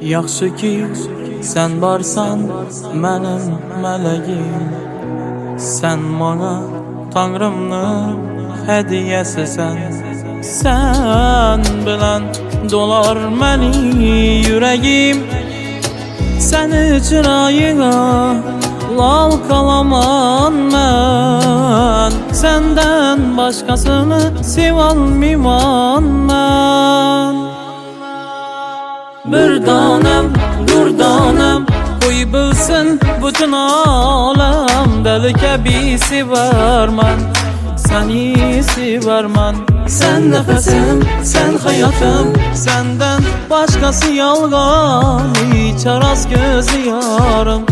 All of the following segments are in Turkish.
Yaxşı ki sen barsan mənim mələyim. Sen bana Tanrımның hədiyəsisən. Sen bilen dolar məni yüreğim. Səni çırayına lal qalaman mən. Senden başkasını sevalmıman mən. Bir danem, durdanem koy bilsin bütün alem. Deli gibi severmen, seni severmen. Sen nefesim, sen hayatım, senden başkası yalgan. İçer az gözü yarım,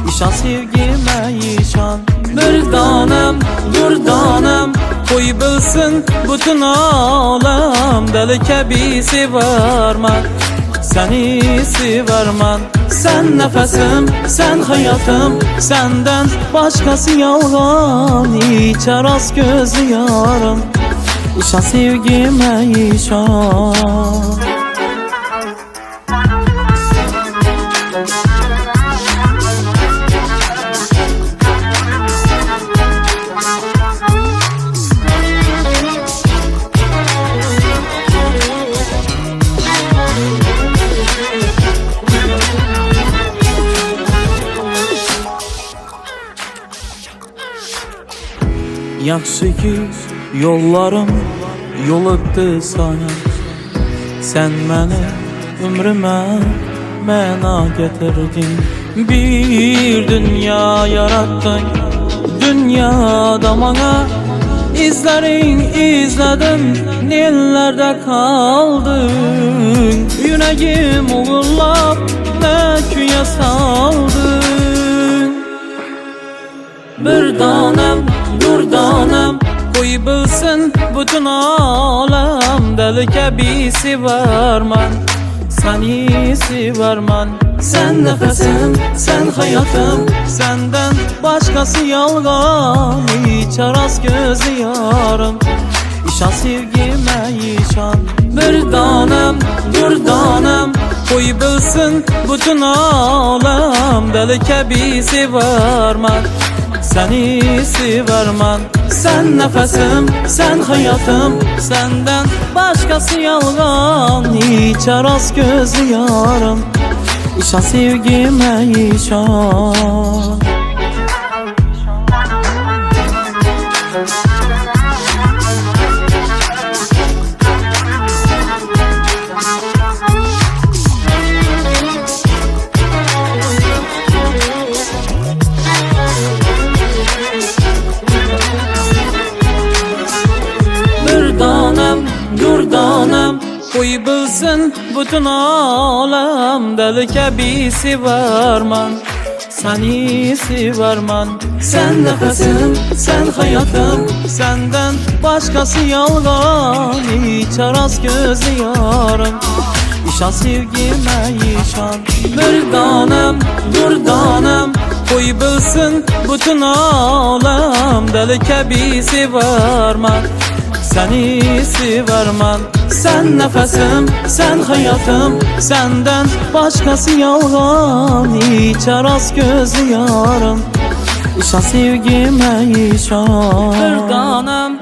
işan sevgime işan. Bir danem, durdanem koy bilsin bütün alem. Deli gibi severmen, seni severmen. Sen nefesim, sen hayatım, senden başkası yalgan. İçer az gözü yarım, işan sevgime işan. Yaxşı ki yollarım yoluqdu sana. Sen məni ömrümə məna getirdin. Bir dünya yarattın, dünyada bana izlerin izledim. Nellerde kaldın, yüreğim uğurlap meküye saldın. Bir danem, durdanem koy bilsin bütün alem. Deli gibi severmen, seni severmen. Sen nefesim, sen hayatım, senden başkası yalgan. İçer az gözü yarım, işan sevgime işan. Bir danem, durdanem koy bilsin bütün alem. Deli gibi severmen, seni severmen. Sen nefesim, sen hayatım, senden başkası yalgan. İçer az gözü yarım, işan sevgime işan. Durdanem koy bilsin bütün alem. Deli gibi severmen, seni severmen. Sen nefesim, sen hayatım, senden başkası yalgan. İçer az gözü yarım, işan sevgime işan. Bir danem, durdanem koy bilsin bütün alem. Deli gibi severmen, seni severmen. Sen nefesim, sen hayatım, senden başkası yalgan. İçer az gözü yarım, işan sevgime işan. Bir danem,